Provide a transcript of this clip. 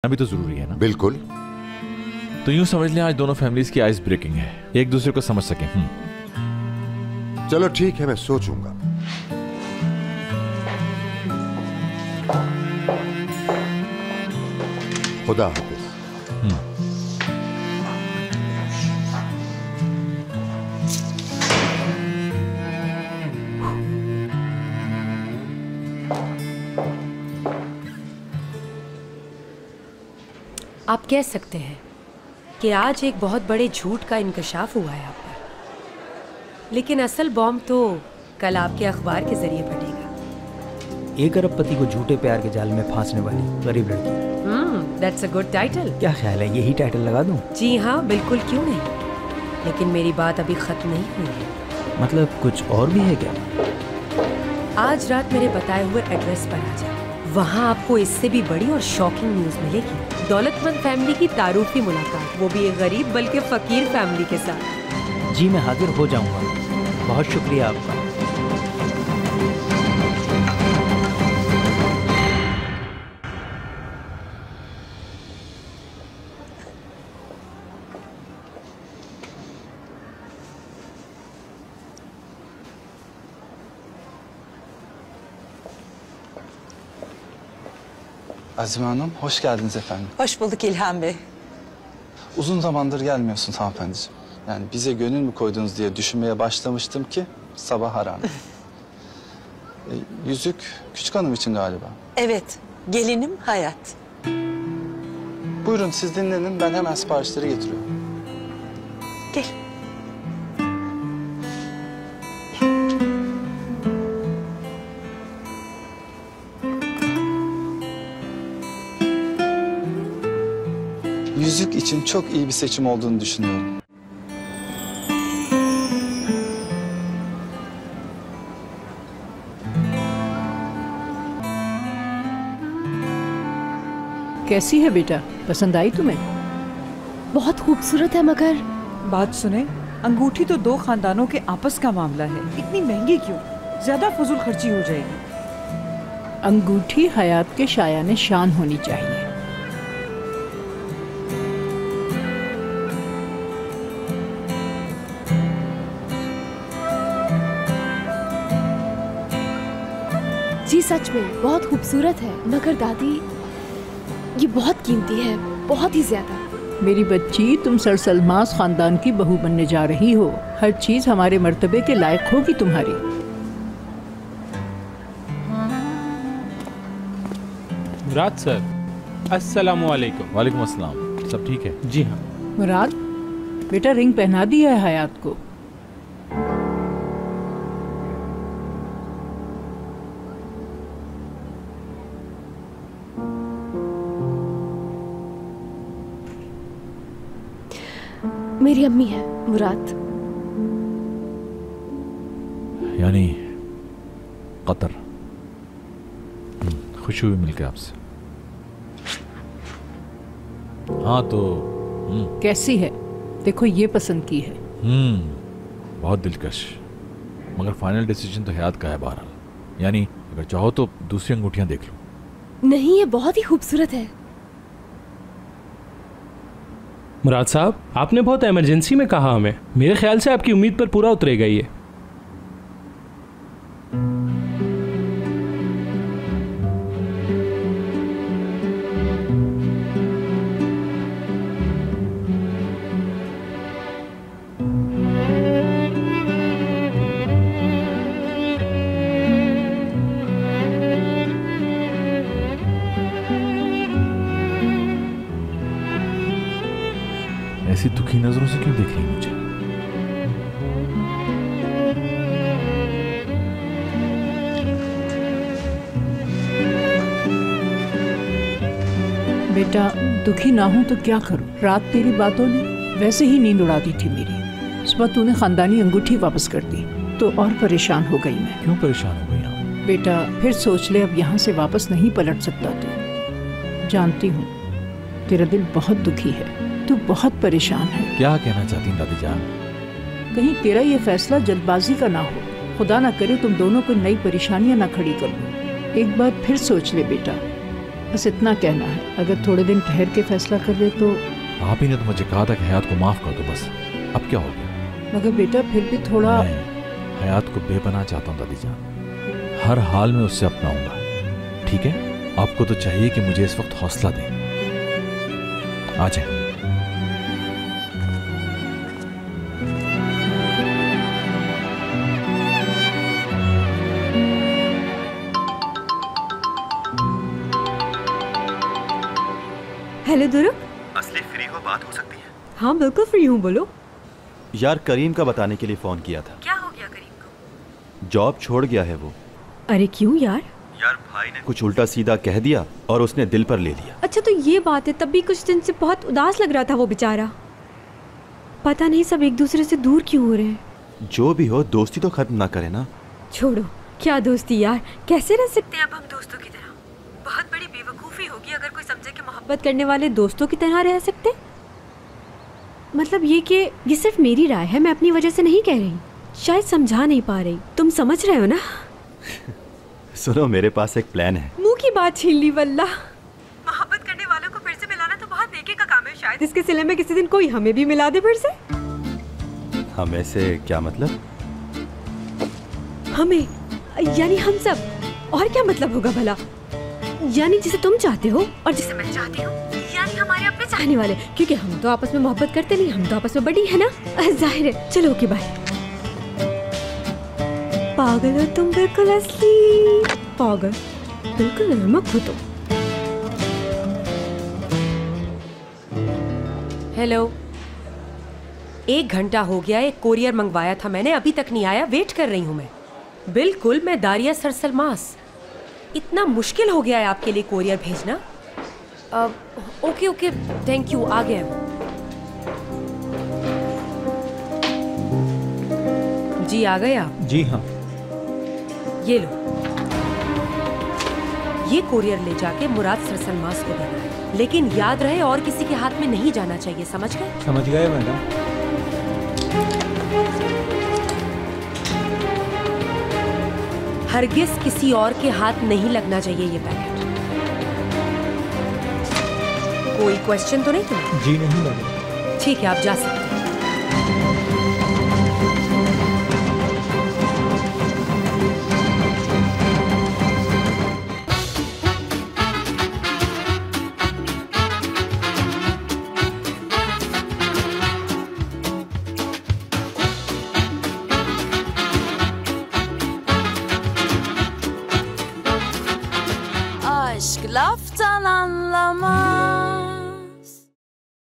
अभी तो जरूरी है ना। बिल्कुल। तो यूं समझ लें आज दोनों फैमिलीज की आइस ब्रेकिंग है, एक दूसरे को समझ सकें। चलो ठीक है, मैं सोचूंगा। खुदा हाफिज। आप कह सकते हैं कि आज एक बहुत बड़े झूठ का इंकशाफ हुआ है आप पर, लेकिन असल बॉम्ब तो कल आपके अखबार के जरिए फटेगा। 1 अरबपति को झूठे प्यार के जाल में फांसने वाली गरीब लड़की। That's a good title. क्या ख्याल है, यही टाइटल लगा दूं? जी हाँ, बिल्कुल, क्यों नहीं। लेकिन मेरी बात अभी खत्म नहीं हुई है। मतलब कुछ और भी है क्या? आज रात मेरे बताए हुए एड्रेस पर आ जाओ, वहाँ आपको इससे भी बड़ी और शॉकिंग न्यूज मिलेगी। दौलतमंद फैमिली की तारुफी मुलाकात, वो भी एक गरीब बल्कि फकीर फैमिली के साथ। जी मैं हाजिर हो जाऊंगा, बहुत शुक्रिया आपका। Azime Hanım, hoş geldiniz efendim. Hoş bulduk İlhan Bey. Uzun zamandır gelmiyorsun hanımefendiciğim. Yani bize gönül mü koydunuz diye düşünmeye başlamıştım ki sabah arandı. Yüzük küçük hanım için galiba. Evet, gelinim Hayat. Buyurun siz dinlenin, ben hemen siparişleri getiriyorum. Gel. Yüzük için çok iyi bir seçim olduğunu düşünüyorum. कैसी है बेटा, पसंद आई तुम्हें? बहुत खूबसूरत है, मगर बात सुने, अंगूठी तो 2 खानदानों के आपस का मामला है, इतनी महंगी क्यों? ज्यादा फजूल खर्ची हो जाएगी। अंगूठी हयात के शायाने शान होनी चाहिए। जी सच में बहुत खूबसूरत है, मगर दादी ये बहुत कीमती है, बहुत ही ज्यादा। मेरी बच्ची, तुम सर सलमास खानदान की बहू बनने जा रही हो, हर चीज हमारे मर्तबे के लायक होगी तुम्हारी। मुराद सर, अस्सलाम वालेकुम। वालेकुम अस्सलाम। सब ठीक है? जी हाँ। मुराद बेटा, रिंग पहना दी है हयात को। मेरी अम्मी है मुराद। यानी कतर। खुशी हुई मिलकर आपसे। हाँ तो कैसी है? देखो ये पसंद की है। बहुत दिलकश, मगर फाइनल डिसीजन तो हयात का है बहरहाल। यानी अगर चाहो तो दूसरी अंगूठियां देख लो। नहीं, ये बहुत ही खूबसूरत है। मुराद साहब, आपने बहुत इमरजेंसी में कहा हमें, मेरे ख्याल से आपकी उम्मीद पर पूरा उतरेगा ये। ऐसी दुखी नजरों से क्यों देख रही मुझे? बेटा, दुखी ना हूं तो क्या करूं? रात तेरी बातों ने वैसे ही नींद उड़ा दी थी मेरी। सुबह तूने खानदानी अंगूठी वापस कर दी तो और परेशान हो गई मैं। क्यों परेशान हो गई आप? बेटा फिर सोच ले, अब यहाँ से वापस नहीं पलट सकता तू। जानती हूँ तेरा दिल बहुत दुखी है, तू बहुत परेशान है। क्या कहना चाहती दादी जान? कहीं तेरा ये फैसला जल्दबाजी का ना हो, खुदा ना करे तुम दोनों को नई परेशानियां ना खड़ी कर लो। एक बार फिर सोच ले बेटा, बस इतना कहना है, अगर थोड़े दिन ठहर के फैसला कर ले तो। आप ही ने तो मुझे कहा था कि हयात को माफ कर दो, बस अब क्या हो गया? मगर बेटा फिर भी थोड़ा। मैं हयात को बेपनाह चाहता हूँ दादी जान, हर हाल में उससे अपनाऊंगा, ठीक है? आपको तो चाहिए कि मुझे इस वक्त हौसला दें। आ जाए। हेलो दुरुक। असली फ्री हो, बात हो सकती है? हाँ बिल्कुल फ्री हूँ, बोलो। यार करीम का बताने के लिए फोन किया था। क्या हो गया करीम को? जॉब छोड़ गया है वो। अरे क्यों यार? यार भाई ने कुछ उल्टा सीधा कह दिया और उसने दिल पर ले लिया। अच्छा तो ये बात है, तब भी कुछ दिन से बहुत उदास लग रहा था वो बेचारा। पता नहीं सब एक दूसरे से दूर क्यों हो रहे हैं। जो भी हो दोस्ती तो खत्म ना करे ना। छोड़ो, क्या दोस्ती यार, कैसे रह सकते हैं अब हम दोस्तों की तरह? बहुत बड़ी बेवकूफ़ी होगी अगर कोई समझे कि मोहब्बत करने वाले दोस्तों की तरह रह सकते। मतलब ये कि ये सिर्फ मेरी राय है, मैं अपनी वजह से नहीं कह रही, शायद समझा नहीं पा रही, तुम समझ रहे हो ना? सुनो, मेरे पास एक प्लान है। मुंह की बात छीन ली वल्ला। मोहब्बत करने वालों को फिर से मिलाना तो बहुत नेकी का काम है, शायद इसके सिले में किसी दिन कोई हमें भी मिला दे फिर से। हमें से क्या मतलब? हमें यानी हम सब। और क्या मतलब होगा भला? यानी जिसे तुम चाहते हो और जिसे मैं चाहती हूँ, यानी हमारे अपने चाहने वाले, क्योंकि हम तो आपस में मोहब्बत करते नहीं, हम तो आपस में बड़ी है ना, जाहिर है। चलो ओके बाय। पागल हो तुम, बिल्कुल असली पागल, बिल्कुल नमक हो तुम। हेलो, 1 घंटा हो गया, एक कोरियर मंगवाया था मैंने, अभी तक नहीं आया, वेट कर रही हूँ मैं। बिल्कुल, मैं दारिया सरसलमास। इतना मुश्किल हो गया है आपके लिए कोरियर भेजना? ओके ओके, थैंक यू, आ गया। जी आ गए आप? जी हाँ। ये लो, ये कोरियर ले जाके मुराद सरसलमास को देना है, लेकिन याद रहे और किसी के हाथ में नहीं जाना चाहिए, समझ गए? समझ गए मैडम। हरगिज किसी और के हाथ नहीं लगना चाहिए ये पैकेट। कोई क्वेश्चन तो नहीं तुम्हें? जी नहीं मैडम। ठीक है, आप जा सकते हैं।